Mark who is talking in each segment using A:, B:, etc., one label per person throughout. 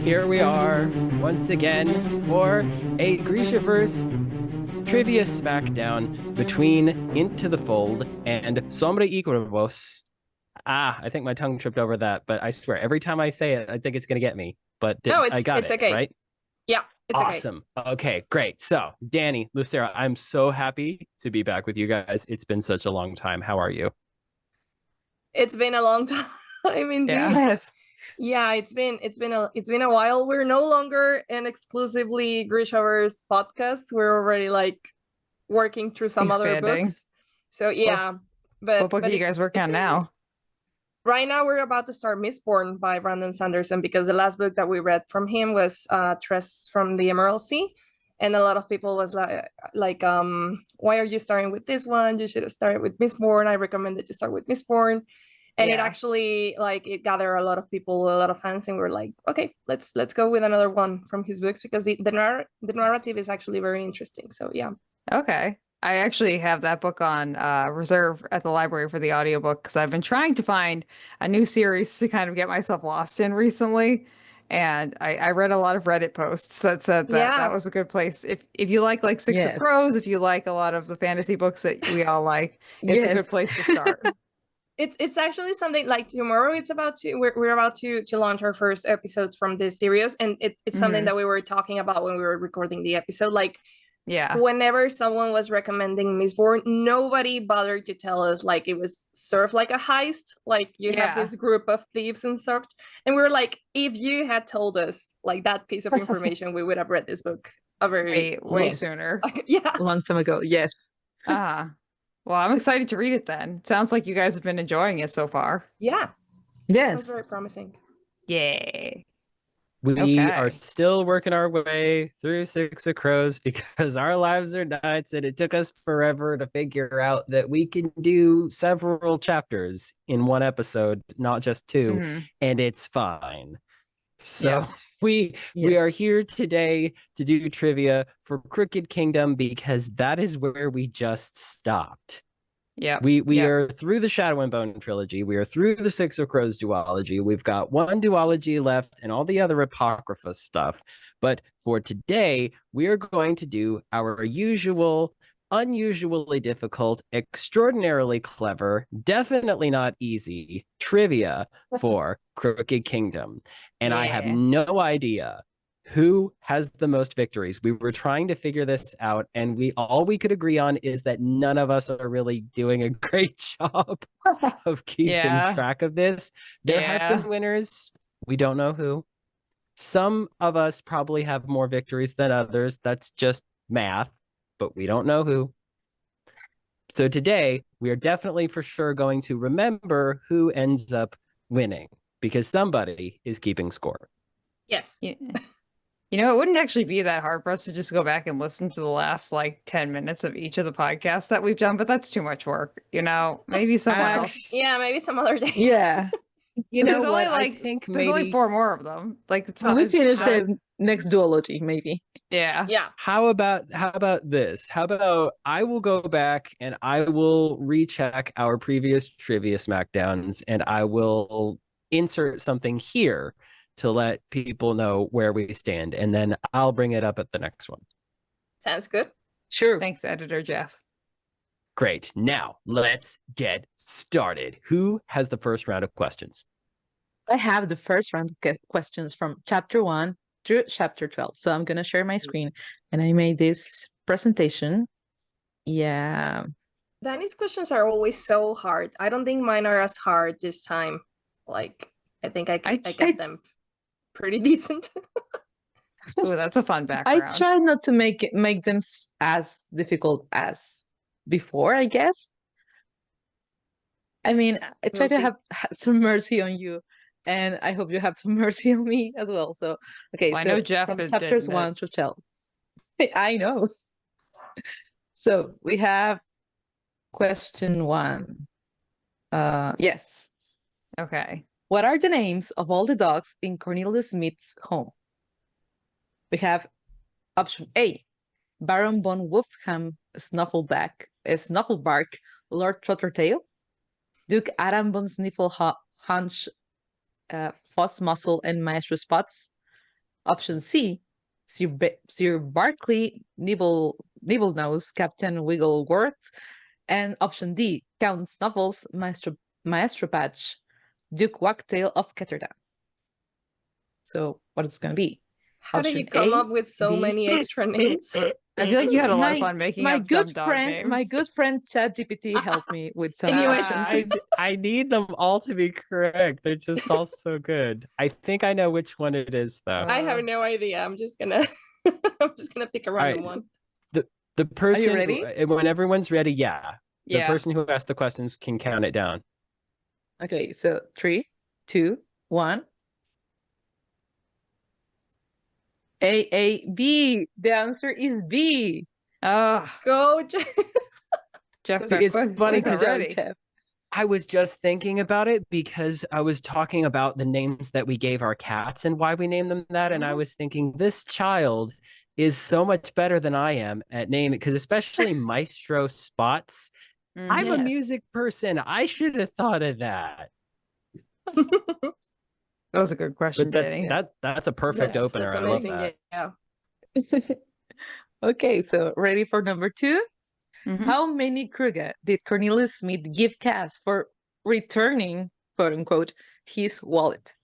A: here we are once again for a Grishaverse trivia smackdown between Into the Fold and Sombre y Cuervos. I think my tongue tripped over that, but I swear every time I say it, I think it's going to get me. But I got
B: it's
A: it,
B: okay.
A: right?
B: Yeah, it's
A: awesome. Okay, great. So, Danny, Lucera, I'm so happy to be back with you guys. It's been such a long time. How are you?
B: It's been a long time indeed.
C: Yes.
B: Yeah, it's been a while. We're no longer an exclusively Grishaverse podcast. We're already like working through some other books. So yeah,
C: what book are you guys working on now?
B: Right now we're about to start Mistborn by Brandon Sanderson, because the last book that we read from him was Tress from the Emerald Sea. And a lot of people was like, why are you starting with this one? You should have started with Mistborn. I recommend that you start with Mistborn. And it actually, like, it gathered a lot of people, a lot of fans, and we're like, okay, let's go with another one from his books, because the narrative is actually very interesting. So yeah.
C: Okay. I actually have that book on reserve at the library for the audiobook, because I've been trying to find a new series to kind of get myself lost in recently. And I read a lot of Reddit posts that said that that was a good place. If you like Six of Crows, if you like a lot of the fantasy books that we all like, it's a good place to start.
B: It's actually something like tomorrow. We're about to launch our first episode from this series, and it's something that we were talking about when we were recording the episode. Like, whenever someone was recommending Mistborn, nobody bothered to tell us like it was sort of like a heist, like you have this group of thieves and stuff. And we were like, if you had told us like that piece of information, we would have read this book way
C: sooner.
B: A
D: long time ago. Yes.
C: Well, I'm excited to read it then. Sounds like you guys have been enjoying it so far.
B: Yeah.
D: Yes.
B: Sounds very promising.
C: Yay.
A: We are still working our way through Six of Crows because our lives are nuts, and it took us forever to figure out that we can do several chapters in one episode, not just two, and it's fine. So we are here today to do trivia for Crooked Kingdom, because that is where we just stopped.
C: Yeah,
A: we are through the Shadow and Bone trilogy. We are through the Six of Crows duology. We've got one duology left and all the other Apocrypha stuff. But for today, we are going to do our usual, unusually difficult, extraordinarily clever, definitely not easy trivia for Crooked Kingdom. And I have no idea who has the most victories. We were trying to figure this out, and all we could agree on is that none of us are really doing a great job of keeping track of this. There have been winners. We don't know who. Some of us probably have more victories than others. That's just math, but we don't know who. So today, we are definitely for sure going to remember who ends up winning, because somebody is keeping score.
B: Yes.
C: You know, it wouldn't actually be that hard for us to just go back and listen to the last, 10 minutes of each of the podcasts that we've done, but that's too much work. You know, maybe someone else.
B: Yeah, maybe some other day.
D: Yeah.
C: There's only 4 more of them. It's not.
D: We finish the next duology, maybe.
C: Yeah.
A: How about this? How about I will go back and I will recheck our previous trivia smackdowns, and I will insert something here to let people know where we stand, and then I'll bring it up at the next one.
B: Sounds good.
D: Sure.
C: Thanks, Editor Jeff.
A: Great. Now, let's get started. Who has the first round of questions?
D: I have the first round of questions from chapter 1 through chapter 12. So I'm going to share my screen, and I made this presentation. Yeah.
B: Danny's questions are always so hard. I don't think mine are as hard this time. I think I got them pretty decent.
C: Oh, that's a fun background.
D: I try not to make them as difficult as before, I guess. I mean, I try to have some mercy on you, and I hope you have some mercy on me as well. So, okay,
C: I know Jeff
D: from
C: is
D: chapters 1 through 12. I know. So we have question 1. Yes.
C: Okay.
D: What are the names of all the dogs in Cornelius Smith's home? We have option A, Baron von Wolfham Snufflebark, Lord Trottertail, Duke Adam von Snifflehunch, Foss Muscle, and Maestro Spots, Option C, Sir Barclay Nibblenose, Captain Wiggleworth. And option D, Count Snuffles, Maestro Patch, Duke Wagtail of Ketterdam. So what is going to be?
B: How did you come up with so many extra names?
C: I feel like you had a lot of fun making up dumb dog names.
D: My good friend ChatGPT helped me with some.
A: I need them all to be correct. They're just all so good. I think I know which one it is, though.
B: I have no idea. I'm just gonna pick a random one.
A: The person,
D: Are you ready?
A: When everyone's ready, yeah. The
C: Yeah.
A: person who asked the questions can count it down.
D: Okay, so 3, 2, 1. B. The answer is B.
C: Oh,
B: Go,
C: Jeff.
A: It's funny because
C: already.
A: I was just thinking about it because I was talking about the names that we gave our cats and why we named them that. And I was thinking, this child is so much better than I am at naming, because especially Maestro Spots. I'm a music person. I should have thought of that.
C: That was a good question, Danny.
A: That's a perfect opener. I love that.
B: Yeah.
D: Okay, so ready for number 2?
C: Mhm.
D: How many kruger did Cornelius Smith give Cass for returning, quote unquote, his wallet?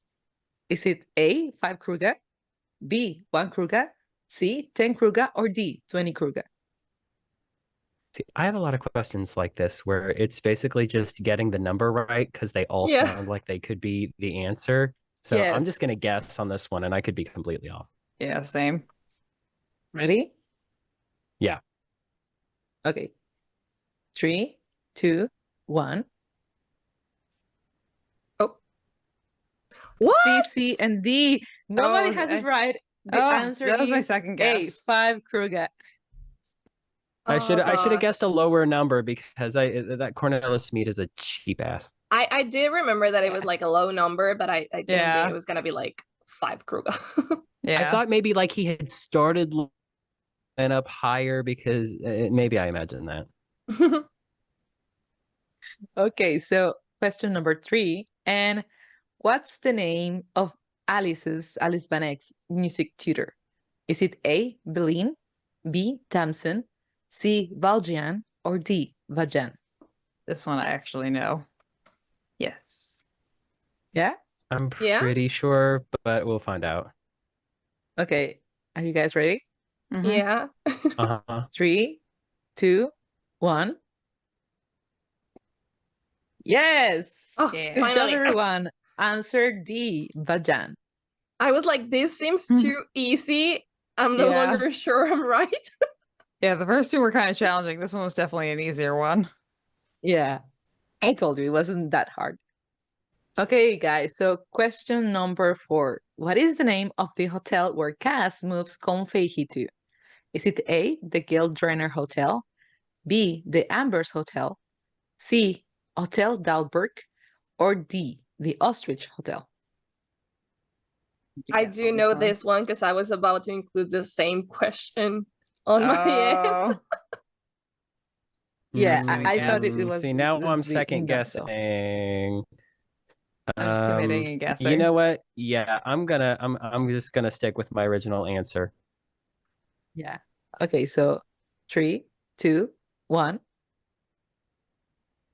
D: Is it A, 5 kruger, B, 1 kruger, C, 10 kruger, or D, 20 kruger?
A: See, I have a lot of questions like this where it's basically just getting the number right because they all sound like they could be the answer. So I'm just going to guess on this one, and I could be completely off.
C: Yeah, same.
D: Ready?
A: Yeah.
D: Okay. 3, 2, 1.
B: Oh. What?
D: C, C, and D. Nobody has it right. The answer
C: that was
D: is
C: my second guess.
D: A, 5 kruger.
A: I should have guessed a lower number because that Cornelius Smith is a cheap ass.
B: I did remember that it was like a low number, but I didn't think it was gonna be like 5 kruger.
A: I thought maybe like he had started and up higher because maybe I imagined that.
D: Okay, so question number 3. And what's the name of Alice Van Eck's music tutor? Is it A, Beline, B, Tamsin, C, Valjean, or D, Vajan?
C: This one I actually know. Yes.
D: Yeah?
A: I'm pretty sure, but we'll find out.
D: Okay, are you guys ready?
C: Mm-hmm.
B: Yeah.
D: 3, 2, 1. Yes!
B: Oh,
D: Good job, everyone. Answer D, Vajan.
B: I was like, this seems too easy. I'm no longer sure I'm right.
C: Yeah, the first two were kind of challenging. This one was definitely an easier one.
D: Yeah, I told you it wasn't that hard. Okay, guys, so question number 4. What is the name of the hotel where Cass moves Confehi to? Is it A, the Gildrenner Hotel, B, the Ambers Hotel, C, Hotel Dalberg, or D, the Ostrich Hotel?
B: I do know this one because I was about to include the same question on my end.
D: Yeah, I thought it was.
A: See, now I'm second guessing.
C: I'm just committing and guessing.
A: You know what? Yeah, I'm just gonna stick with my original answer.
D: Yeah. Okay, so 3, 2, 1.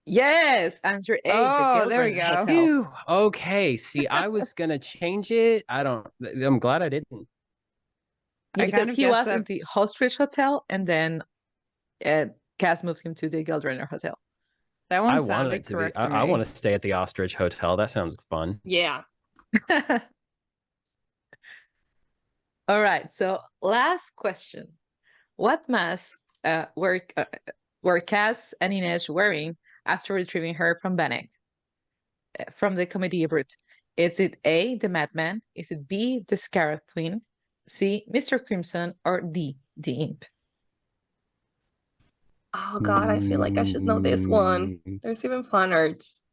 D: Yes, answer A.
C: Oh, there we go.
D: Hotel.
A: Okay, see, I was gonna change it. I'm glad I didn't.
D: Yeah, because he was in the Ostrich Hotel, and then Cass moves him to the Gildrenner Hotel.
C: That one sounded correct to me.
A: I want to stay at the Ostrich Hotel. That sounds fun.
B: Yeah.
D: All right. So last question: what mask were Cass and Inez wearing after retrieving her from Bannock from the Comédie Brute? Is it A, the Madman? Is it B, the Scarab Queen? C, Mr. Crimson, or D, the Imp?
B: Oh God, I feel like I should know this one. There's even fan arts.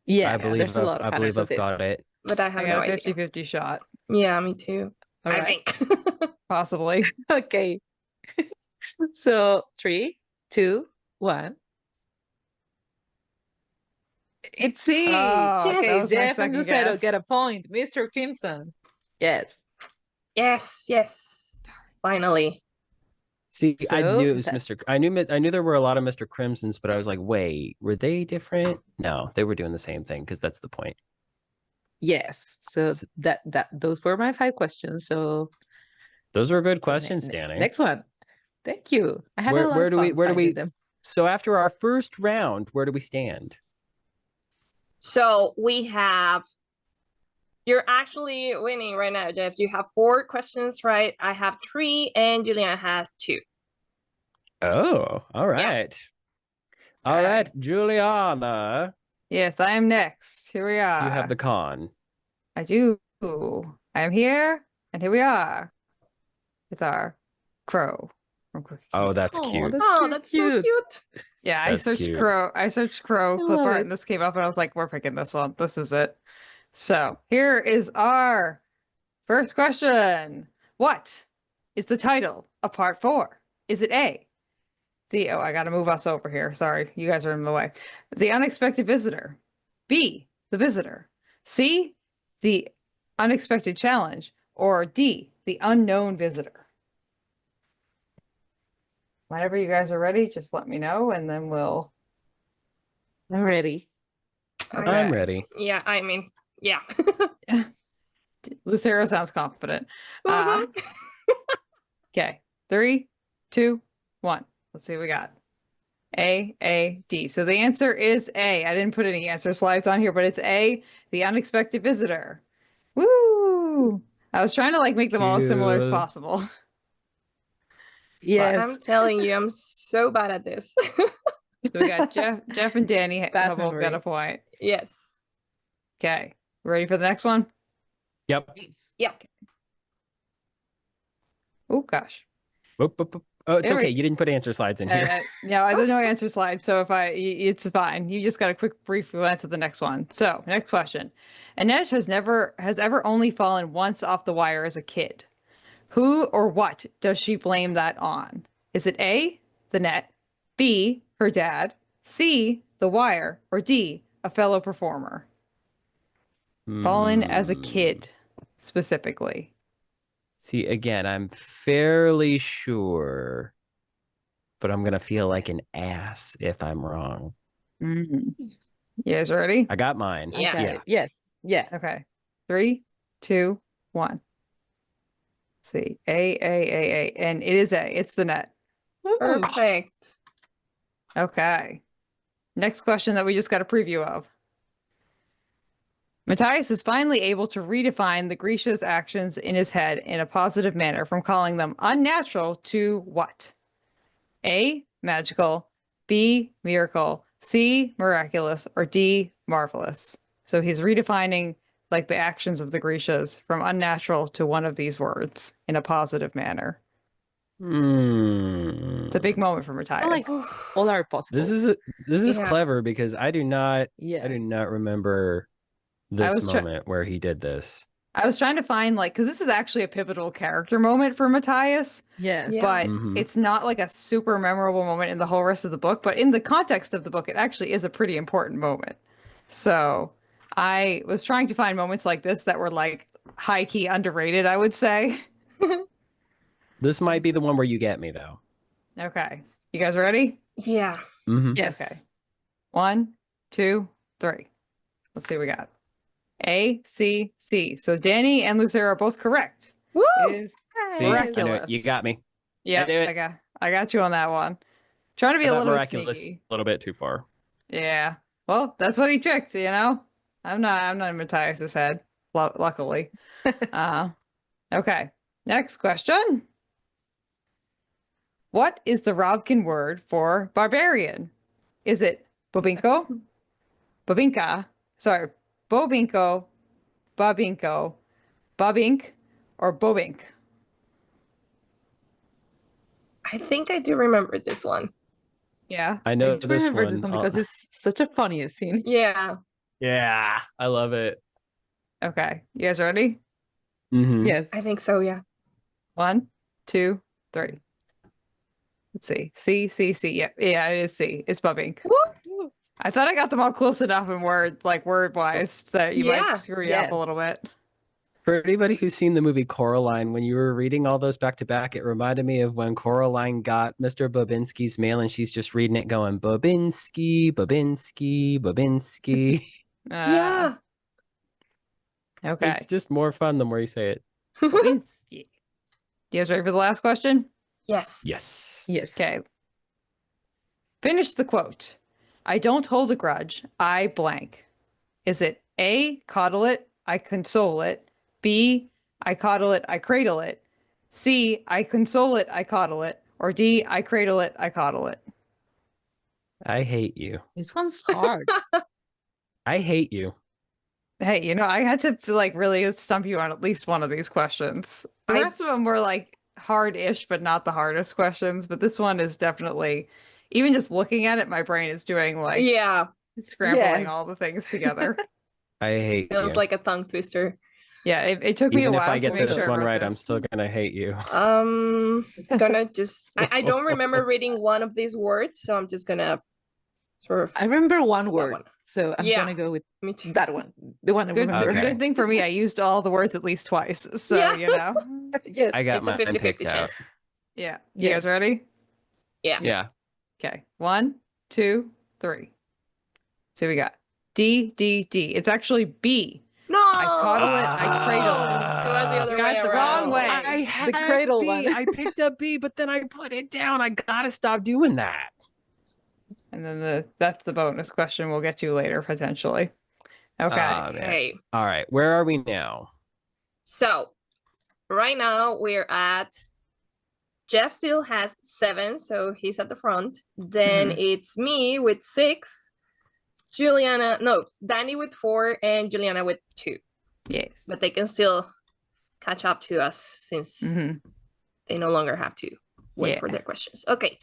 D: Yeah,
A: I believe I've got it.
B: But I have
C: got
B: no
C: a
B: idea.
C: 50-50 shot.
B: Yeah, me too.
D: All
B: I
D: right.
B: think.
C: Possibly.
D: Okay. So 3, 2, 1. It's C.
C: Oh,
D: okay,
C: that was my
D: Jeff and
C: second
D: Lucero
C: guess.
D: get a point. Mr. Crimson. Yes.
B: Yes. Finally.
A: See,
D: So
A: I knew it was Mr. I knew there were a lot of Mr. Crimsons, but I was like, wait, were they different? No, they were doing the same thing because that's the point.
D: Yes. So that those were my 5 questions. So
A: those were good questions, Danny.
D: Next one. Thank you. I had a lot of fun finding them.
A: So after our first round, where do we stand?
B: So we have, you're actually winning right now, Jeff. You have 4 questions right. I have 3 and Juliana has 2.
A: Oh, all right. Yeah. All right, Juliana.
C: Yes, I am next. Here we are.
A: You have the con.
C: I do. I am here, and here we are with our crow.
A: Oh, that's cute.
B: That's so cute.
C: Yeah,
A: that's
C: I searched
A: cute.
C: crow. I searched crow clip art, and this came up, and I was like, "We're picking this one. This is it." So here is our first question. What is the title of part 4? Is it A, I gotta move us over here. Sorry, you guys are in the way. The unexpected visitor. B, the visitor. C, the unexpected challenge. Or D, the unknown visitor. Whenever you guys are ready, just let me know, and then we'll.
D: I'm ready.
C: Okay.
A: I'm ready.
B: Yeah, I mean, yeah.
C: Lucero sounds confident. Okay, 3, 2, 1. Let's see what we got. A, D. So the answer is A. I didn't put any answer slides on here, but it's A, the unexpected visitor. Woo! I was trying to like make them all as similar as possible.
B: Yes. I'm telling you, I'm so bad at this.
C: So we got Jeff and Danny have both got a point.
B: Yes.
C: Okay. Ready for the next one?
A: Yep.
B: Yep.
C: Oh gosh.
A: Oh, it's okay. You didn't put answer slides in here.
C: No, there's no answer slide. So it's fine. You just got a quick brief glance at the next one. So next question. Annette has ever only fallen once off the wire as a kid. Who or what does she blame that on? Is it A, the net, B, her dad, C, the wire, or D, a fellow performer? Fallen as a kid, specifically.
A: See, again, I'm fairly sure, but I'm going to feel like an ass if I'm wrong.
C: Mm-hmm. You guys ready?
A: I got mine.
B: Yeah.
D: Yes. Yeah.
C: Okay. 3, 2, 1. Let's see. A. And it is A. It's the net.
B: Perfect.
C: Okay. Next question that we just got a preview of. Matthias is finally able to redefine the Grisha's actions in his head in a positive manner, from calling them unnatural to what? A, magical, B, miracle, C, miraculous, or D, marvelous. So he's redefining like the actions of the Grishas from unnatural to one of these words in a positive manner. It's a big moment for Matthias.
D: Like all are possible.
A: This is clever because I do not remember this moment where he did this.
C: I was trying to find because this is actually a pivotal character moment for Matthias.
D: Yes.
C: But it's not like a super memorable moment in the whole rest of the book. But in the context of the book, it actually is a pretty important moment. So I was trying to find moments like this that were like high key underrated, I would say.
A: This might be the one where you get me though.
C: Okay. You guys ready?
B: Yeah.
A: Mm-hmm.
C: Yes. Okay. 1, 2, 3. Let's see what we got. A, C, C. So Danny and Lucero are both correct.
B: Woo!
C: It is
A: miraculous. I knew it. You got me.
C: Yeah, I got you on that one. Trying to be a little bit sneaky.
A: A little bit too far.
C: Yeah. Well, that's what he tricked, you know? I'm not in Matthias's head, luckily. Okay. Next question. What is the Robkin word for barbarian? Is it bobinko? Bobinka? Sorry. Bobinko, Babinko, Babink, or Bobink?
B: I think I do remember this one.
C: Yeah.
A: I know
D: this one because it's such a funny scene.
B: Yeah.
A: Yeah, I love it.
C: Okay. You guys ready?
A: Mm-hmm.
B: Yes. I think so, yeah.
C: 1, 2, 3. Let's see. C. Yeah, it is C. It's Babink.
B: Woo!
C: I thought I got them all close enough in word wise that you might screw you up a little bit.
A: For anybody who's seen the movie Coraline, when you were reading all those back to back, it reminded me of when Coraline got Mr. Bobinski's mail and she's just reading it going, Bobinski, Bobinski, Bobinski.
B: Yeah.
C: Okay.
A: It's just more fun the more you say it.
C: You guys ready for the last question?
B: Yes.
A: Yes.
D: Yes.
C: Okay. Finish the quote. I don't hold a grudge. I blank. Is it A, coddle it, I console it. B, I coddle it, I cradle it. C, I console it, I coddle it. Or D, I cradle it, I coddle it.
A: I hate you.
D: This one's hard.
A: I hate you.
C: Hey, you know, I had to like really stump you on at least one of these questions. The rest of them were like hard-ish, but not the hardest questions. But this one is definitely, even just looking at it, my brain is doing like scrambling all the things together.
A: I hate you.
B: Feels like a tongue twister.
C: Yeah, it took me a
A: Even
C: while
A: if I
C: to
A: get
C: make
A: this
C: sure
A: one
C: about
A: right,
C: this.
A: I'm still gonna hate you.
B: Gonna just I don't remember reading one of these words, so I'm just gonna sort of
D: I remember one word,
B: one.
D: so I'm gonna go with
B: Me too.
D: that one. The one I
C: Good,
D: remember.
A: Okay.
C: good thing for me, I used all the words at least twice. So, you know.
D: Yes.
A: I got
B: It's a
A: mine
B: 50-50
A: picked out.
B: chance.
C: Yeah. You guys ready?
A: Yeah.
C: Okay. 1, 2, 3. So we got D, D, D. It's actually B.
B: No,
C: I coddle it, I cradle it.
B: it was the other
C: You got
B: way
C: it the
B: around.
C: wrong way.
A: I had
D: The cradle
A: B.
D: one.
A: I picked up B, but then I put it down. I gotta stop doing that.
C: And then that's the bonus question we'll get to later, potentially. Okay.
A: Man.
B: Okay,
A: All right. Where are we now?
B: so right now we're at Jeff still has 7, so he's at the front. Then it's me with 6, Danny with 4, and Juliana with 2.
C: Yes.
B: But they can still catch up to us since they no longer have to wait for their questions. Okay,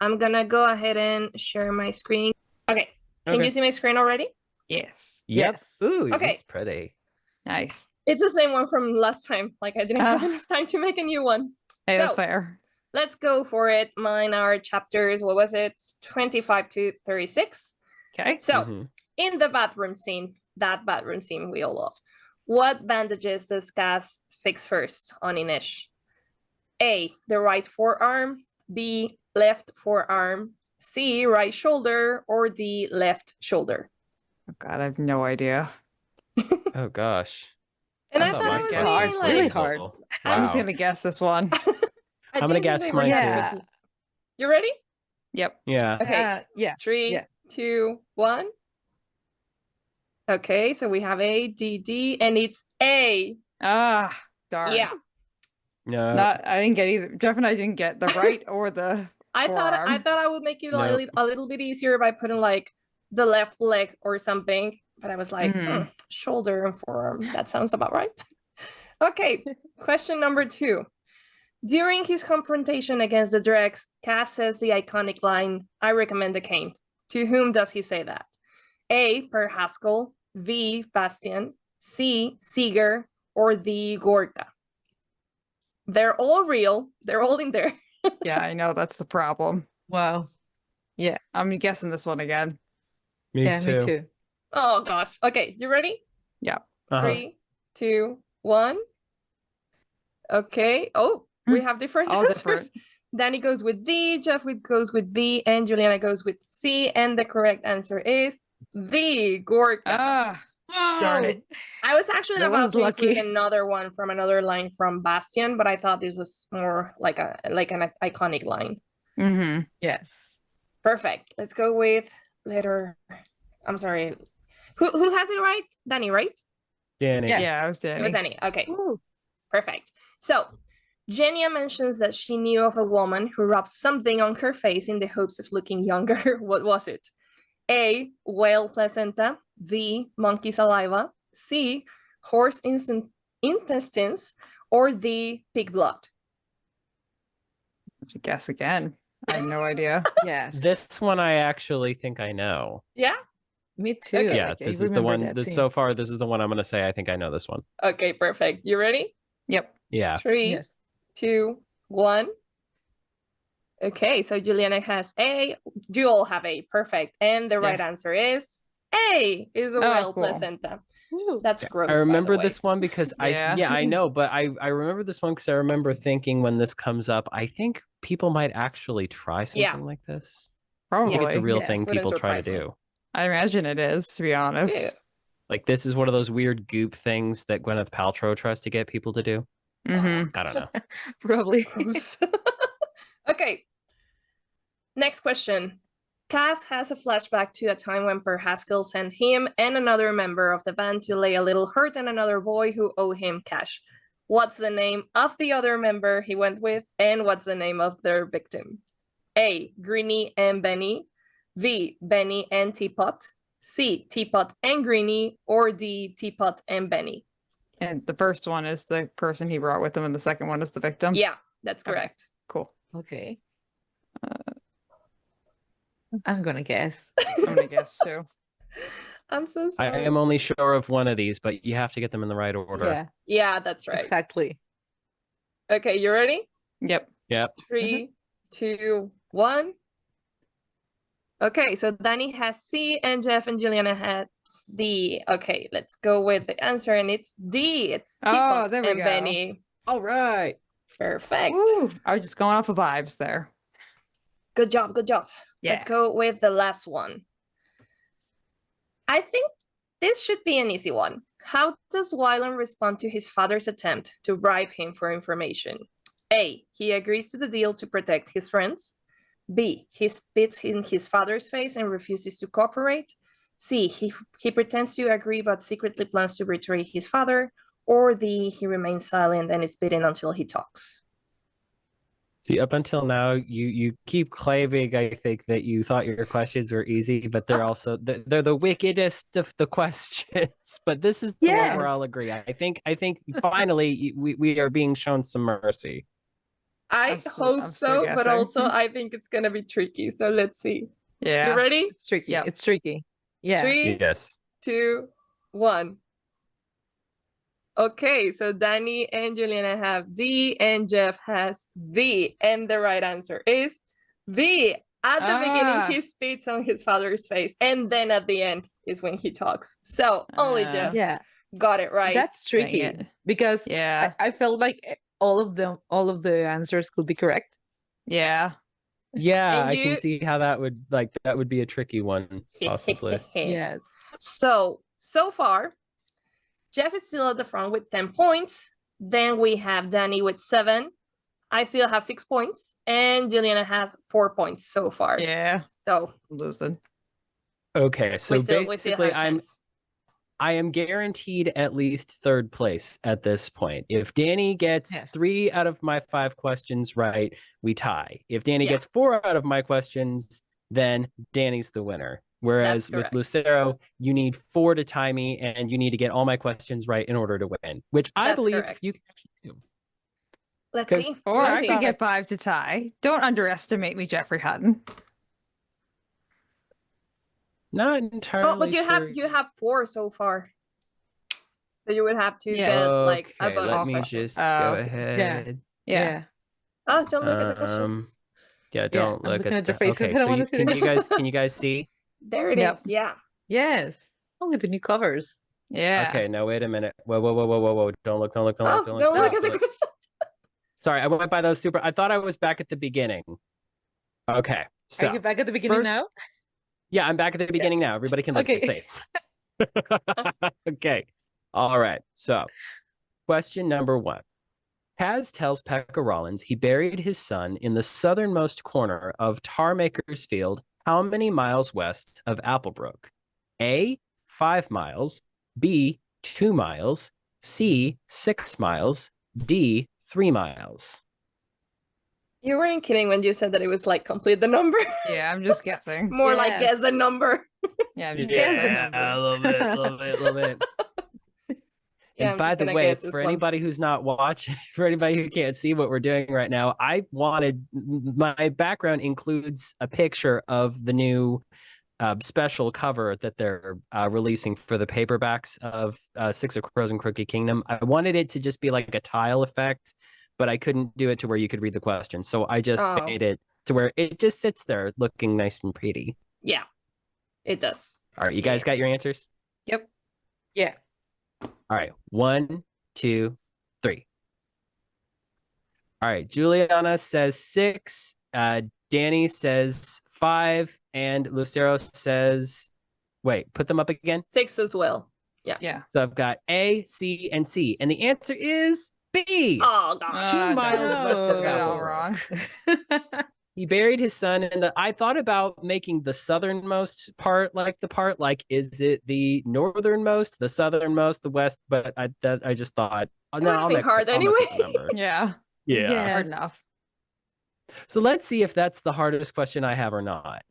B: I'm gonna go ahead and share my screen. Okay, can you see my screen already?
C: Yes.
A: Yep.
D: Yes.
A: Ooh,
B: Okay.
A: it's pretty.
C: Nice.
B: It's the same one from last time. Like I didn't have enough time to make a new one.
C: Hey, that's
B: So,
C: fair.
B: let's go for it. Mine are chapters, what was it? 25 to 36.
C: Okay.
B: So, in the bathroom scene, that bathroom scene we all love, what bandages does Cass fix first on Inish? A, the right forearm. B, left forearm. C, right shoulder. Or D, left shoulder.
C: Oh, God, I have no idea.
A: Oh gosh.
B: And I
A: thought
B: thought
A: my
B: I was
A: guess
B: saying,
A: was
B: like,
D: really hard.
C: I'm just
A: Wow.
C: going to guess this one.
B: I
A: I'm gonna
B: didn't think
A: guess
B: they were
A: mine
B: that
A: too.
D: Yeah.
B: tricky. You ready?
C: Yep.
A: Yeah.
B: Okay.
D: Yeah.
B: 3,
D: Yeah.
B: 2, 1. Okay, so we have A, D, D, and it's A.
C: Ah, darn.
B: Yeah.
A: No.
C: I didn't get either. Jeff and I didn't get the right or the
B: I thought
C: forearm.
B: I would make it
A: Nope.
B: a little bit easier by putting like the left leg or something, but I was like, shoulder and forearm. That sounds about right. Okay, question number 2. During his confrontation against the Dregs, Cass says the iconic line, "I recommend a cane." To whom does he say that? A, Per Haskell, V, Bastian, C, Seeger, or D, Gorka? They're all real. They're all in there.
C: Yeah, I know that's the problem.
D: Wow. Yeah.
C: I'm guessing this one again.
A: Me
D: Yeah,
A: too.
D: me too.
B: Oh gosh. Okay, you ready?
C: Yeah.
A: Uh-huh.
B: 3, 2, 1. Okay. Oh, we have different
C: All
B: answers.
C: different.
B: Danny goes with D, Jeff goes with B, and Juliana goes with C. And the correct answer is the Gorka.
C: Ah, darn it.
B: I was actually
D: That
B: about
D: one's
B: to include
D: lucky.
B: another one from another line from Bastian, but I thought this was more like an iconic line.
D: Yes.
B: Perfect. Let's go with letter. I'm sorry. Who has it right? Danny, right?
A: Danny.
C: Yeah, I was
B: It
C: Danny.
B: was Danny. Okay.
D: Woo.
B: Perfect. So, Genia mentions that she knew of a woman who rubbed something on her face in the hopes of looking younger. What was it? A, whale placenta. B, monkey saliva. C, horse intestines. Or D, pig blood.
C: Guess again. I have no idea.
D: Yes.
A: This one I actually think I know.
B: Yeah?
D: Me too.
B: Okay.
A: Yeah,
D: Like, I
A: this is the
D: remember
A: one.
D: that
A: This
D: scene.
A: so far, this is the one I'm gonna say. I think I know this one.
B: Okay, perfect. You ready?
C: Yep.
A: Yeah.
B: 3,
D: Yes.
B: 2, 1. Okay, so Juliana has A. You all have A. Perfect. And the right answer is A, is a
C: Oh,
B: whale
C: cool.
B: placenta. That's gross.
A: I remember
B: by the way.
A: this one because I know, but I remember this one because I remember thinking when this comes up, I think people might actually try something like this.
C: Probably.
A: I think it's a real thing
B: Wouldn't
A: people try to
B: surprise me.
A: do.
C: I imagine it is, to be honest.
B: Yeah.
A: Like this is one of those weird goop things that Gwyneth Paltrow tries to get people to do.
C: Mm-hmm.
A: I don't know.
D: Probably.
B: Gross. Okay. Next question. Cass has a flashback to a time when Per Haskell sent him and another member of the band to lay a little hurt on another boy who owed him cash. What's the name of the other member he went with, and what's the name of their victim? A. Greenie and Benny. B. Benny and Teapot. C. Teapot and Greenie. Or D. Teapot and Benny.
C: And the first one is the person he brought with him, and the second one is the victim?
B: Yeah, that's correct.
C: Cool.
D: Okay. I'm gonna guess.
C: I'm gonna guess too.
B: I'm so
A: I
B: sorry.
A: am only sure of one of these, but you have to get them in the right order.
D: Yeah,
B: Yeah, that's right.
D: exactly.
B: Okay, you ready?
C: Yep.
A: Yep.
B: 3, 2, 1. Okay, so Danny has C and Jeff and Juliana has D. Okay, let's go with the answer, and it's D. It's Teapot
C: there we
B: and
C: go.
B: Benny.
A: All right.
B: Perfect.
C: Woo. I was just going off of vibes there.
B: Good job, good job.
C: Yeah.
B: Let's go with the last one. I think this should be an easy one. How does Wyland respond to his father's attempt to bribe him for information? A. He agrees to the deal to protect his friends. B. He spits in his father's face and refuses to cooperate. C. He pretends to agree but secretly plans to betray his father. Or D. He remains silent and is bidden until he talks.
A: See, up until now, you keep claiming, I think, that you thought your questions were easy, but they're also they're the wickedest of the questions. But this is the one where I'll agree. I think finally we are being shown some mercy.
B: I hope so, but also I think it's gonna be tricky. So let's see.
C: Yeah.
B: You ready?
D: It's tricky.
C: Yep.
D: It's tricky. Yeah.
B: 3,
A: Yes.
B: 2, 1. Okay, so Danny and Juliana have D and Jeff has V. And the right answer is V. At the beginning, he spits on his father's face. And then at the end is when he talks. So only Jeff got it right.
D: That's tricky because I felt like all of the answers could be correct.
C: Yeah.
A: Yeah, I can see how that would be a tricky one, possibly.
D: Yes.
B: So far, Jeff is still at the front with 10 points. Then we have Danny with 7. I still have 6 points. And Juliana has 4 points so far.
C: Yeah.
B: So
C: losing.
A: Okay, so basically I am guaranteed at least third place at this point. If Danny gets 3 out of my 5 questions right, we tie. If Danny gets 4 out of my questions, then Danny's the winner. Whereas with Lucero, you need 4 to tie me, and you need to get all my questions right in order to win, which I believe you can actually do.
B: Let's see.
C: Or I could get 5 to tie. Don't underestimate me, Jeffrey Hutton.
A: Not entirely.
B: But you have 4 so far. So you would have to get like a bonus
A: let me
B: question.
A: just go ahead.
C: Yeah.
B: Oh, don't look at the questions.
A: Yeah, don't look at
D: the faces.
A: Okay, so can you guys see?
B: There it is. Yeah.
D: Yes. Oh, with the new covers.
C: Yeah.
A: Okay, now wait a minute. Whoa. Don't look at the
B: questions.
A: Sorry, I went by those I thought I was back at the beginning. Okay. So
D: are you back at the beginning now?
A: Yeah, I'm back at the beginning now. Everybody can look it safe. Okay. All right. So question number 1. Kaz tells Pekka Rollins he buried his son in the southernmost corner of Tarmaker's Field, how many miles west of Applebrook? A, 5 miles, B, 2 miles, C, 6 miles, D, 3 miles.
B: You weren't kidding when you said that it was like complete the number.
C: Yeah, I'm just guessing.
B: More like guess the number.
C: Yeah, I'm just guessing.
A: I love it. And by the way, for anybody who's not watching, for anybody who can't see what we're doing right now, my background includes a picture of the new special cover that they're releasing for the paperbacks of Six of Crows and Crooked Kingdom. I wanted it to just be like a tile effect, but I couldn't do it to where you could read the question. So I just made it to where it just sits there looking nice and pretty.
B: Yeah, it does.
A: All right, you guys got your answers?
C: Yep.
D: Yeah.
A: All right. 1, 2, 3. All right. Juliana says 6. Danny says 5. And Lucero says, wait, put them up again.
B: 6 as well.
C: Yeah.
A: So I've got A, C, and C. And the answer is B.
B: Oh, gosh.
A: 2 miles west of
C: got it all
A: Melbourne.
C: wrong.
A: He buried his son in the. I thought about making the southernmost part like is it the northernmost, the southernmost, the west? But I just thought, oh, no,
B: It would be hard anyway.
C: Yeah. Hard enough.
A: So let's see if that's the hardest question I have or not.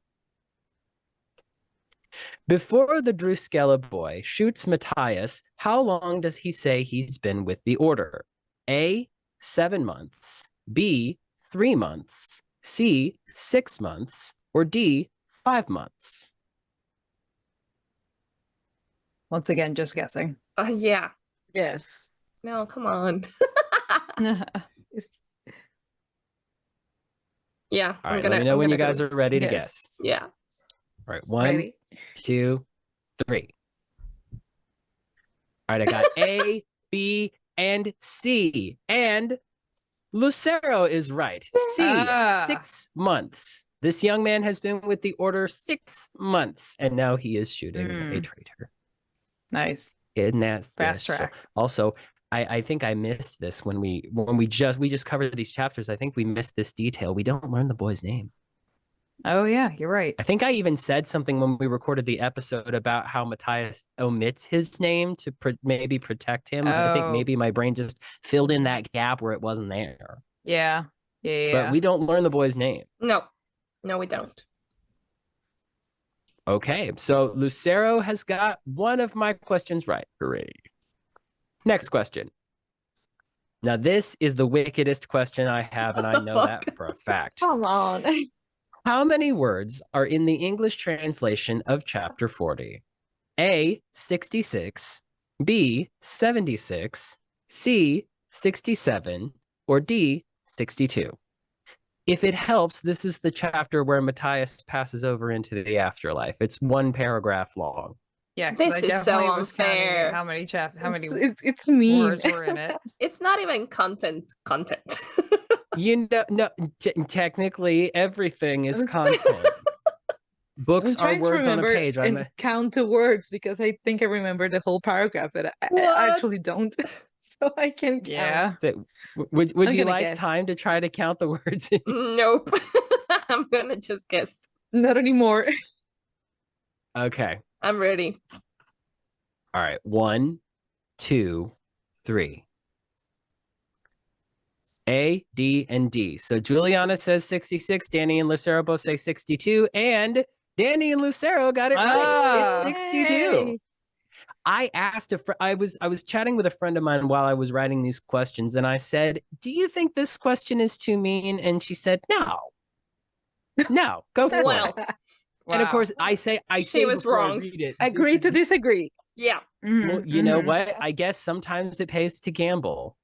A: Before the Druskella boy shoots Matthias, how long does he say he's been with the order? A, 7 months. B, 3 months. C, 6 months. Or D, 5 months.
C: Once again, just guessing.
B: Yeah.
D: Yes.
B: No, come on. Yeah.
A: All right, let me know when you guys are ready to
D: Yes.
A: guess.
B: Yeah.
A: All right, 1,
D: Ready?
A: 2, 3. All right, I got A, B, and C. And Lucero is right. C, 6 months. This young man has been with the order 6 months, and now he is shooting a traitor.
C: Nice.
A: Isn't that
C: Fast
A: special?
C: track.
A: Also, I think I missed this when we just covered these chapters. I think we missed this detail. We don't learn the boy's name.
C: Oh, yeah, you're right.
A: I think I even said something when we recorded the episode about how Matthias omits his name to maybe protect him. I think maybe my brain just filled in that gap where it wasn't there.
C: Yeah.
A: But we don't learn the boy's name.
B: No, we don't.
A: Okay, so Lucero has got one of my questions right. Hooray. Next question. Now, this is the wickedest question I have, and I know that for a fact.
D: Come on.
A: How many words are in the English translation of chapter 40? A, 66, B, 76, C, 67, or D, 62? If it helps, this is the chapter where Matthias passes over into the afterlife. It's 1 paragraph long.
C: Yeah,
B: This
C: I
B: is
C: definitely
B: so
C: was counting
B: unfair.
C: how many
D: It's mean.
C: words were in it.
B: It's not even content.
A: You know, no, technically everything is content. Books
D: I'm
A: are
D: trying to
A: words on a
D: remember
A: page.
D: and count the words because I think I remember the whole paragraph, but I
B: What?
D: actually don't. So I can count.
C: Yeah.
A: Would
D: I'm
A: you
D: gonna
A: like
D: guess.
A: time to try to count the words?
B: Nope. I'm gonna just guess.
D: Not anymore.
A: Okay.
B: I'm ready.
A: All right. 1, 2, 3. A, D, and D. So Juliana says 66. Danny and Lucero both say 62. And Danny and Lucero got it right. It's 62.
D: Yay.
A: I asked I was chatting with a friend of mine while I was writing these questions, and I said, "Do you think this question is too mean?" And she said, "No, go for
B: Well,
A: it." And of course, I say
B: She was
A: before I
B: wrong.
A: read it,
D: Agree to disagree.
B: yeah.
A: well, you know what? I guess sometimes it pays to gamble,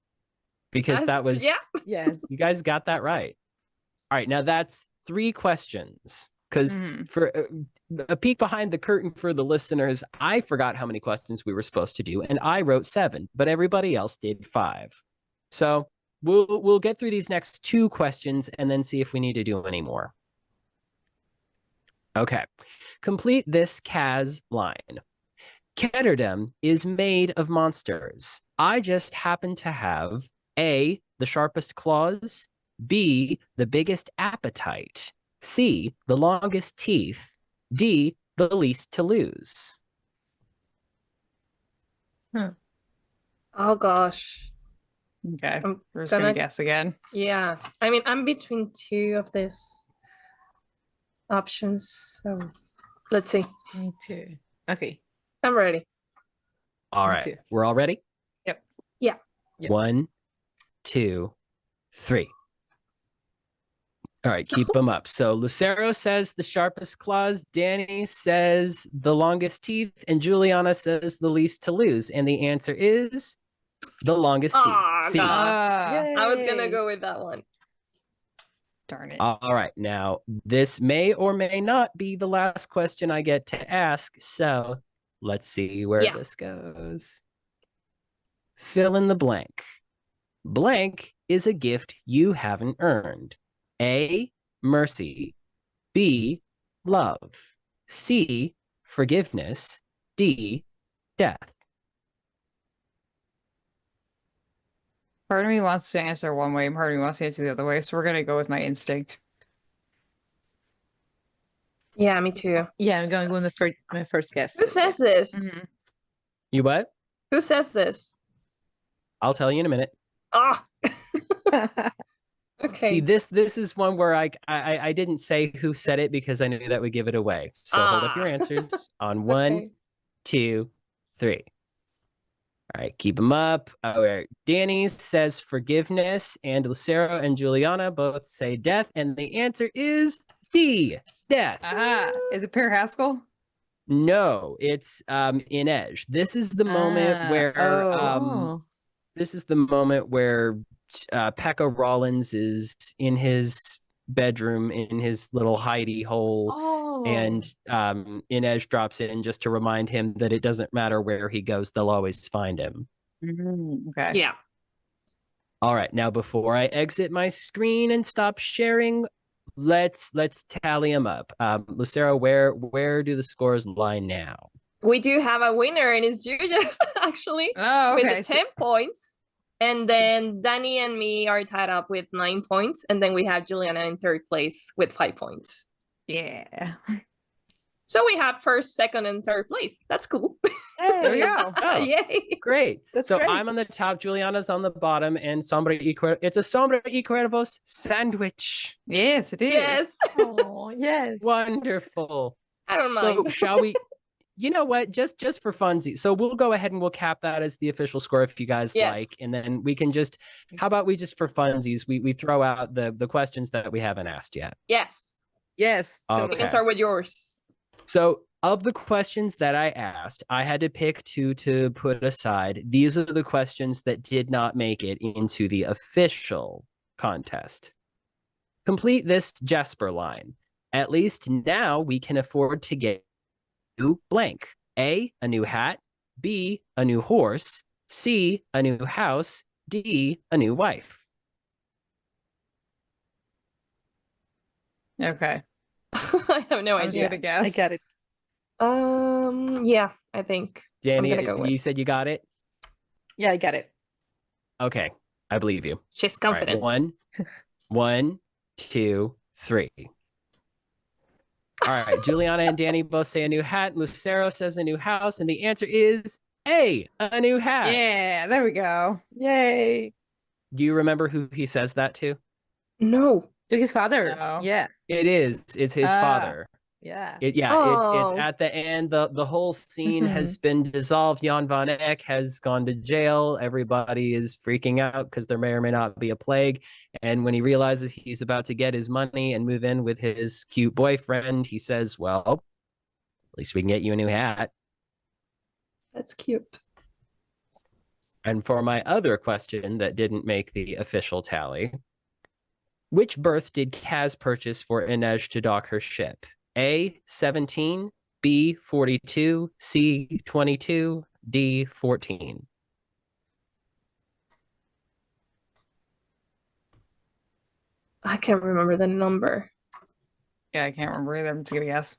A: because that was
D: Yes.
A: you guys got that right. All right, now that's 3 questions. Because for a peek behind the curtain for the listeners, I forgot how many questions we were supposed to do, and I wrote 7, but everybody else did 5. So we'll get through these next 2 questions and then see if we need to do any more. Okay, complete this Kaz line. Ketterdam is made of monsters. I just happen to have A, the sharpest claws, B, the biggest appetite, C, the longest teeth, D, the least to lose.
B: Oh gosh.
C: Okay.
B: I'm
C: We're just gonna
B: gonna
C: guess again.
B: Yeah. I mean, I'm between 2 of these options. So let's see.
D: Me too. Okay.
B: I'm ready.
A: All
D: Me
A: right,
D: too.
A: we're all ready?
C: Yep.
B: Yeah.
D: Yep.
A: 1, 2, 3. All right, keep them up. So Lucero says the sharpest claws, Danny says the longest teeth, and Juliana says the least to lose. And the answer is the longest teeth.
B: Aw,
A: C.
B: gosh. I was gonna
D: Yay.
B: go with that one.
C: Darn it.
A: All right, now this may or may not be the last question I get to ask. So let's see where
B: Yeah.
A: this goes. fill in the blank. Blank is a gift you haven't earned. A, mercy. B, love. C, forgiveness. D, death.
C: Part of me wants to answer one way, and part of me wants to answer the other way, so we're gonna go with my instinct.
B: Yeah, me too.
D: Yeah, I'm going with my first guess.
B: Who says this?
C: Mm-hmm.
A: You what?
B: Who says this?
A: I'll tell you in a minute.
B: Ah. Okay.
A: See, this is one where I didn't say who said it because I knew that would give it away. So hold up your answers on 1,
B: Okay.
A: 2, 3. All right, keep them up. All right. Danny says forgiveness, and Lucero and Juliana both say death, and the answer is D, death.
C: Is it Per Haskell?
A: No, it's Inej. This is the moment where this is the moment where Pekka Rollins is in his bedroom in his little hidey hole, and Inej drops in just to remind him that it doesn't matter where he goes, they'll always find him.
C: Okay.
B: Yeah.
A: All right, now before I exit my screen and stop sharing, let's tally them up. Lucero, where do the scores lie now?
B: We do have a winner, and it's Julia, actually,
C: Oh, okay.
B: with the 10 points. And then Danny and me are tied up with 9 points. And then we have Juliana in third place with 5 points.
C: Yeah.
B: So we have first, second, and third place. That's cool.
C: There we go.
A: Oh,
B: Yay.
A: great.
D: That's
A: so
D: great.
A: I'm on the top, Juliana's on the bottom, and it's a Sombra y Cuervos sandwich.
C: Yes, it is.
B: Yes.
D: Oh, yes.
A: Wonderful.
B: I don't mind.
A: So shall we? You know what? Just for funsies. So we'll go ahead and we'll cap that as the official score if you guys like, and then we can just. How about we just for funsies we throw out the questions that we haven't asked yet.
B: Yes.
D: Yes.
B: We can start with yours.
A: So of the questions that I asked, I had to pick 2 to put aside. These are the questions that did not make it into the official contest. Complete this Jesper line. At least now we can afford to get blank. A new hat. B, a new horse. C, a new house. D, a new wife.
C: Okay.
B: I have no
C: I'm just
B: idea.
C: gonna guess.
D: I got it.
B: Yeah, I think.
A: Danny,
B: I'm gonna go with.
A: you said you got it?
D: Yeah, I got it.
A: Okay, I believe you.
B: She's
A: All right,
B: confident.
A: 1, 2, 3. All right, Juliana and Danny both say a new hat. Lucero says a new house, and the answer is A, a new hat.
C: Yeah, there we go.
D: Yay.
A: Do you remember who he says that to?
B: No.
D: To his father.
C: No.
D: Yeah.
A: It is. It's his father.
D: Yeah.
A: It's
B: Oh.
A: at the end. The whole scene
D: Mhm.
A: has been dissolved. Jan van Eyck has gone to jail. Everybody is freaking out because there may or may not be a plague. And when he realizes he's about to get his money and move in with his cute boyfriend, he says, well, at least we can get you a new hat.
B: That's cute.
A: And for my other question that didn't make the official tally, which berth did Kaz purchase for Inej to dock her ship? A, 17, B, 42, C, 22, D, 14.
B: I can't remember the number.
C: Yeah, I can't remember either. I'm just gonna guess.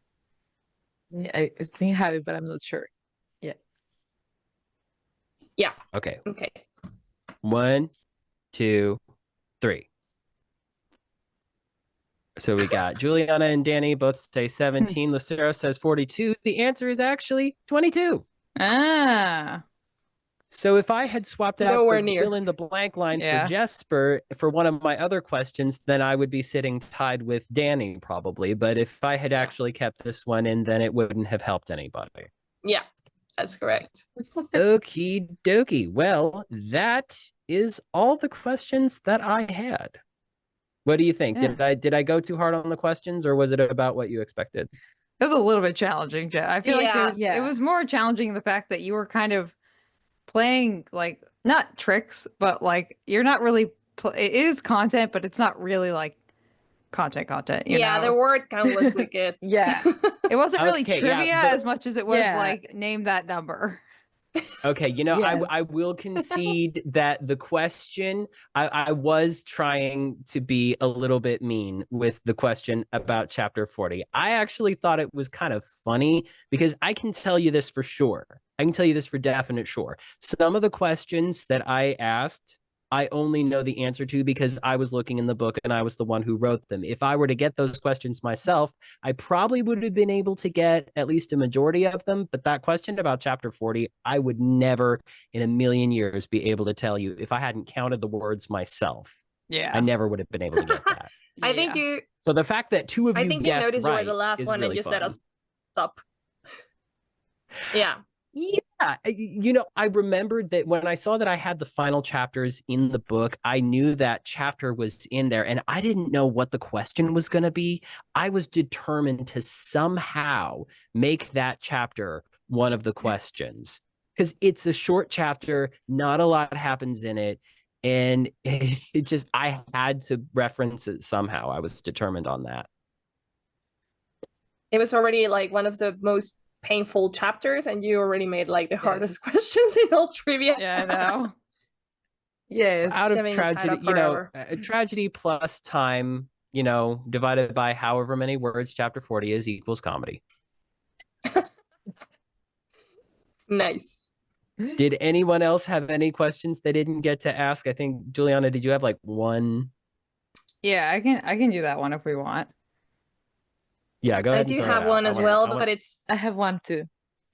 D: Yeah, I think I have it, but I'm not sure.
B: Yeah.
A: Okay.
B: Okay.
A: 1, 2, 3. So we got Juliana and Danny both say 17. Lucero says 42. The answer is actually 22.
C: Ah.
A: So if I had swapped out
B: Nowhere
A: the
B: near.
A: fill in the blank line
C: Yeah.
A: for Jesper for one of my other questions, then I would be sitting tied with Danny probably. But if I had actually kept this one in, then it wouldn't have helped anybody.
B: Yeah, that's correct.
A: Okie dokie. Well, that is all the questions that I had. What do you think?
C: Yeah.
A: Did I go too hard on the questions, or was it about what you expected?
C: It was a little bit challenging, Jet. I feel like
B: Yeah.
C: it was more challenging the fact that you were kind of playing like not tricks, but like you're not really. It is content, but it's not really like content. You know?
B: The word count was wicked.
D: Yeah.
C: It wasn't really
A: Okay,
C: trivia
A: yeah, but-
C: as much as it was
D: Yeah.
C: like name that number.
A: Okay,
D: Yes.
A: I will concede that the question, I was trying to be a little bit mean with the question about chapter 40. I actually thought it was kind of funny because I can tell you this for sure. I can tell you this for definite sure. Some of the questions that I asked, I only know the answer to because I was looking in the book and I was the one who wrote them. If I were to get those questions myself, I probably would have been able to get at least a majority of them. But that question about chapter 40, I would never in a million years be able to tell you if I hadn't counted the words myself.
C: Yeah.
A: I never would have been able to get that.
B: I think
A: So the fact that two of you guessed
B: noticed
A: right
B: you were the last one
A: really
B: and you set
A: fun.
B: us up. Yeah.
A: Yeah, I remembered that when I saw that I had the final chapters in the book, I knew that chapter was in there and I didn't know what the question was going to be. I was determined to somehow make that chapter one of the questions because it's a short chapter, not a lot happens in it. And it just, I had to reference it somehow. I was determined on that.
B: It was already like one of the most painful chapters and you already made like the hardest questions in all trivia.
C: Yeah, I know.
D: Yes.
A: Out of
B: tied
A: tragedy,
B: up forever.
A: tragedy plus time, divided by however many words chapter 40 is equals comedy.
B: Nice.
A: Did anyone else have any questions they didn't get to ask? I think, Juliana, did you have like one?
C: Yeah, I can do that one if we want.
A: Yeah, go ahead.
B: I do
A: and throw
B: have
A: it out.
B: one as well, but it's
D: I have one too.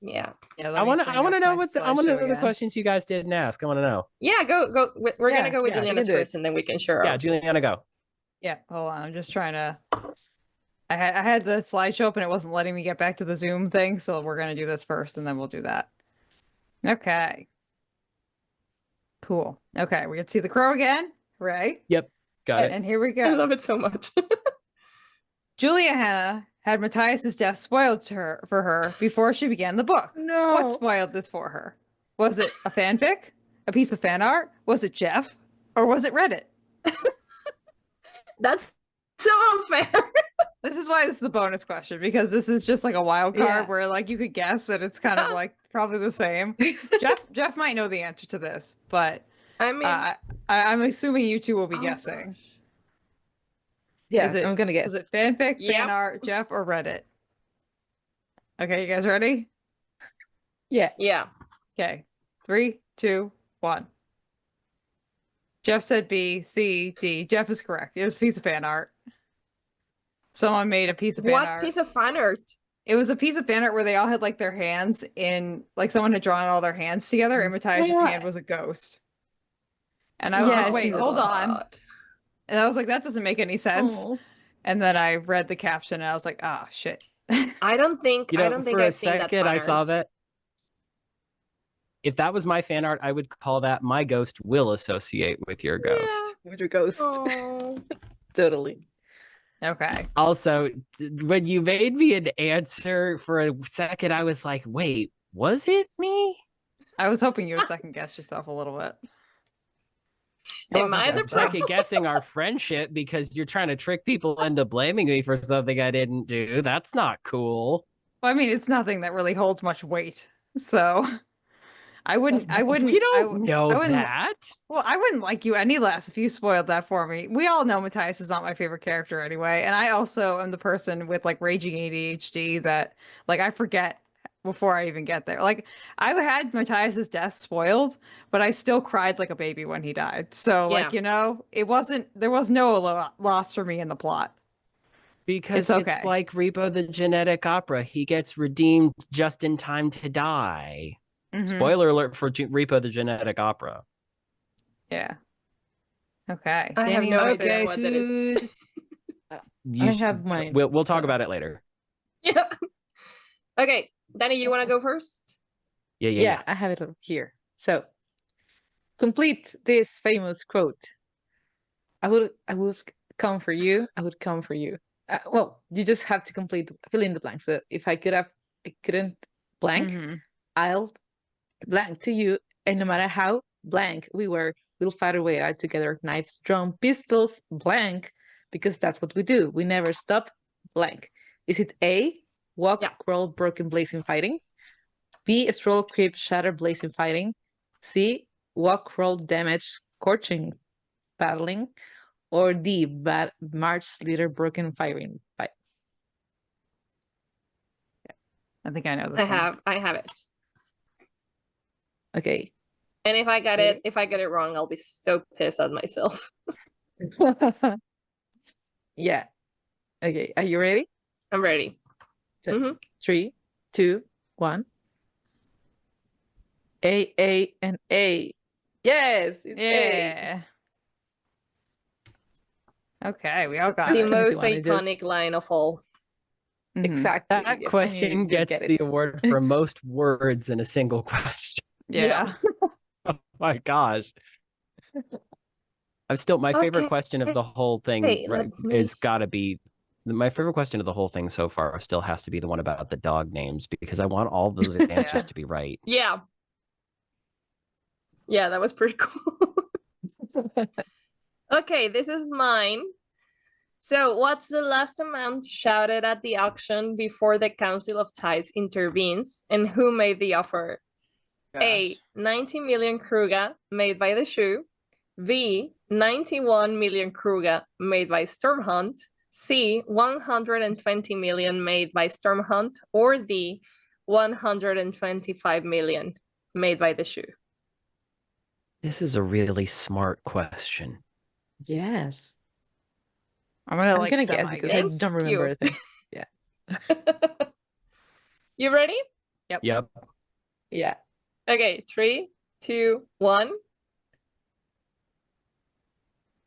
B: yeah.
C: Yeah,
A: I want to know what I want to know the questions you guys didn't ask. I want to know.
B: Yeah, go. We're gonna go with Juliana's first, and then we can share.
A: Yeah, Juliana, go.
C: Yeah, hold on. I'm just trying to. I had the slideshow up and it wasn't letting me get back to the Zoom thing, so we're gonna do this first, and then we'll do that. Okay. Cool. Okay, we can see the crow again, right?
A: Yep, got it.
C: And here we
B: I
C: go.
B: love it so much.
C: Julia Hannah had Matthias's death spoiled for her before she began the book.
D: No.
C: What spoiled this for her? Was it a fanfic? A piece of fan art? Was it Jeff? Or was it Reddit?
B: That's so unfair.
C: This is why this is a bonus question, because this is just like a wild card where like you could guess and it's kind of like probably the same. Jeff might know the answer to this, but
B: I mean,
C: I'm assuming you two will be guessing.
B: Gosh.
D: Yeah, I'm gonna guess.
C: Is it fanfic, fan art, Jeff, or Reddit? Okay, you guys ready?
D: Yeah.
B: Yeah.
C: Okay. 3, 2, 1. Jeff said B, C, D. Jeff is correct. It was a piece of fan art. Someone made a piece of fan art.
B: What piece of fan art?
C: It was a piece of fan art where they all had like their hands in, like someone had drawn all their hands together, and Matthias's hand was a ghost. And I was like, wait, hold on. And I was like, that doesn't make any sense.
D: Oh.
C: And then I read the caption and I was like, oh shit.
B: I don't think
A: for
B: I've seen that fan
A: I saw
B: art.
A: that. If that was my fan art, I would call that my ghost will associate with your ghost.
D: With your ghost.
B: Oh.
D: Totally.
C: Okay.
A: Also, when you made me an answer for a second, I was like, wait, was it me?
C: I was hoping you would second guess yourself a little bit.
B: Am I the
A: I'm second guessing our friendship because you're trying to trick people into blaming me for something I didn't do. That's not cool.
C: Well, I mean, it's nothing that really holds much weight. So I wouldn't
A: You don't know
C: I wouldn't,
A: that.
C: Well, I wouldn't like you any less if you spoiled that for me. We all know Matthias is not my favorite character anyway. And I also am the person with like raging ADHD that like I forget before I even get there. Like I had Matthias's death spoiled, but I still cried like a baby when he died. So like, there was no loss for me in the plot.
A: Because it's like Repo the Genetic Opera. He gets redeemed just in time to die. Mm-hmm. Spoiler alert for Repo the Genetic Opera.
C: Yeah. Okay.
B: I have no idea what that is.
D: I have mine.
A: We'll talk about it later.
B: Yeah. Okay. Danny, you want to go first?
D: Yeah, I have it here. So, complete this famous quote. I would come for you. I would come for you. Well, you just have to fill in the blank. So if I couldn't blank, I'll blank to you. And no matter how blank we were, we'll fight our way out together. Knives, drum, pistols, blank, because that's what we do. We never stop, blank. Is it A, walk, crawl, broken, blazing, fighting? B, stroll, creep, shatter, blazing, fighting. C, walk, roll, damage, scorching, battling. Or D, march, slither, broken, firing, fight.
C: I think I know this one.
B: I have it.
D: Okay.
B: And if I get it wrong, I'll be so pissed at myself.
D: Yeah. Okay. Are you ready?
B: I'm ready.
D: So, 3, 2, 1. A, and A. Yes. It's
C: Yeah. Okay, we all got
B: the
C: it.
B: most iconic line of all.
D: Exactly.
A: That question gets the award for most words in a single question.
C: Yeah.
A: Oh my gosh. I'm still my favorite question of the whole thing is gotta be my favorite question of the whole thing so far still has to be the one about the dog names because I want all those answers to be right.
B: Yeah. Yeah, that was pretty cool. Okay, this is mine. So, what's the last amount shouted at the auction before the Council of Tides intervenes, and who made the offer? Gosh. A, 90 million kruga, made by the shoe. B, 91 million kruga, made by Stormhunt. C, 120 million, made by Stormhunt. Or D, 125 million, made by the shoe.
A: This is a really smart question.
D: Yes.
C: I'm gonna
D: guess because I don't remember a thing. Yeah.
B: You ready?
A: Yep.
D: Yeah.
B: Okay, 3, 2, 1.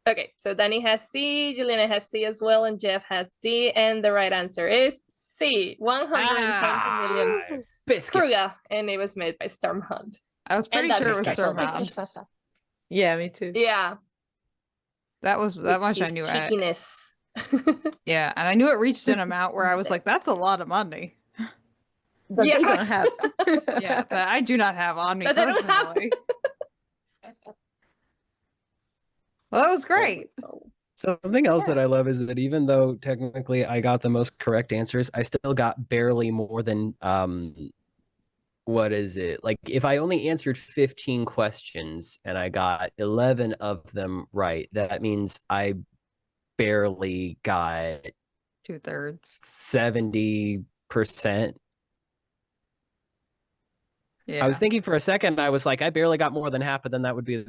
B: Okay, so Danny has C, Juliana has C as well, and Jeff has D, and the right answer is C, 120 million kruga, and it was made by Stormhunt.
C: I was pretty sure it was Stormhunt.
D: Yeah, me too.
B: Yeah.
C: That much I knew.
B: Cheekiness.
C: Yeah, and I knew it reached an amount where I was like, that's a lot of money.
D: That they don't have.
C: Yeah, that I do not have on me personally. Well, that was great.
A: Something else that I love is that even though technically I got the most correct answers, I still got barely more than what is it? Like if I only answered 15 questions and I got 11 of them right, that means I barely got
C: 2/3.
A: 70%.
C: Yeah.
A: I was thinking for a second, I was like, I barely got more than half, but then that would be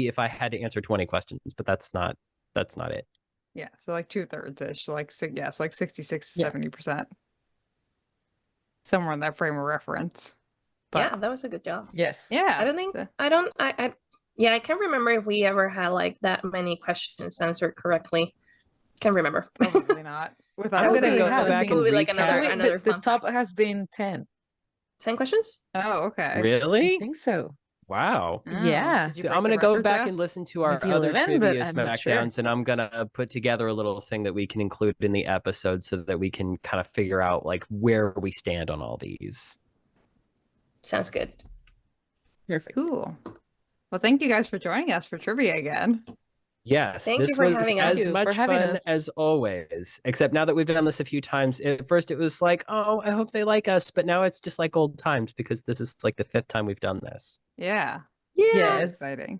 A: if I had to answer 20 questions, but that's not it.
C: Yeah, so like 2/3-ish, like 66 to 70%. Somewhere in that frame of reference.
B: But, yeah, that was a good job.
D: Yes.
C: Yeah.
B: I can't remember if we ever had like that many questions answered correctly. Can't remember.
C: Probably not.
A: I'm gonna go back and
B: like another
D: the top has been 10.
B: 10 questions?
C: Oh, okay.
A: Really?
D: I think so.
A: Wow.
C: Oh,
D: yeah.
A: So I'm going to go back and listen to our other trivia Smackdowns, and I'm going to put together a little thing that we can include in the episode so that we can kind of figure out like where we stand on all these.
B: Sounds good.
D: Perfect.
C: Cool. Well, thank you guys for joining us for trivia again.
A: Yes,
B: Thank
A: this
B: you for
A: was
B: having us.
A: as much fun as always. Except now that we've done this a few times, at first it was like, oh, I hope they like us. But now it's just like old times because this is like the 5th time we've done this.
C: Yeah.
B: Yeah.
C: Exciting.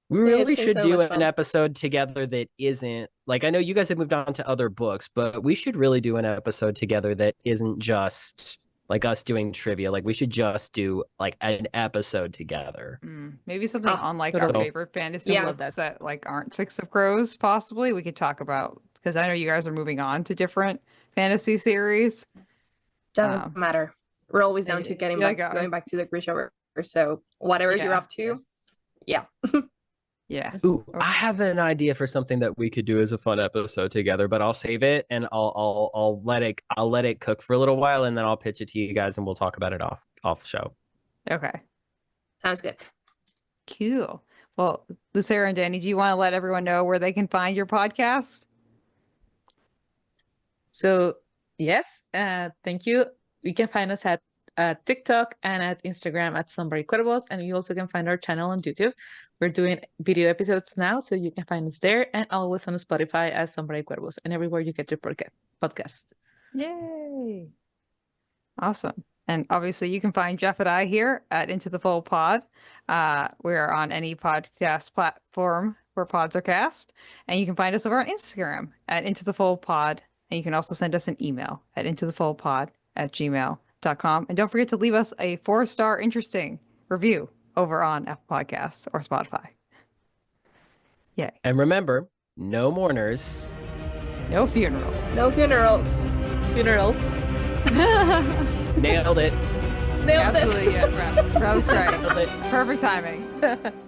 A: We really should do an episode together that isn't like, I know you guys have moved on to other books, but we should really do an episode together that isn't just like us doing trivia. Like we should just do like an episode together.
C: Maybe something on like our favorite fantasy books that like aren't Six of Crows. Possibly we could talk about, because I know you guys are moving on to different fantasy series.
B: Doesn't matter. We're always down to going back to the Grishaverse. So whatever you're up to, yeah.
A: Ooh, I have an idea for something that we could do as a fun episode together, but I'll save it and I'll let it cook for a little while and then I'll pitch it to you guys and we'll talk about it off show.
C: Okay.
B: Sounds good.
C: Cool. Well, Lucera and Danny, do you want to let everyone know where they can find your podcast?
D: So yes, thank you. You can find us at TikTok and at Instagram at Somebody Cuervos, and you also can find our channel on YouTube. We're doing video episodes now, so you can find us there, and always on Spotify as Somebody Cuervos, and everywhere you get your podcast.
C: Yay! Awesome. And obviously, you can find Jeff and I here at Into the Fold Pod. We're on any podcast platform where pods are cast. And you can find us over on Instagram at Into the Fold Pod. And you can also send us an email at intothefoldpod@gmail.com. And don't forget to leave us a 4-star interesting review over on Apple Podcasts or Spotify. Yay.
A: And remember, no mourners.
C: No funerals.
B: No funerals.
D: Funerals.
A: Nailed it.
B: Nailed
C: Absolutely,
B: it.
C: yeah. That was right.
A: Nailed it.
C: Perfect timing.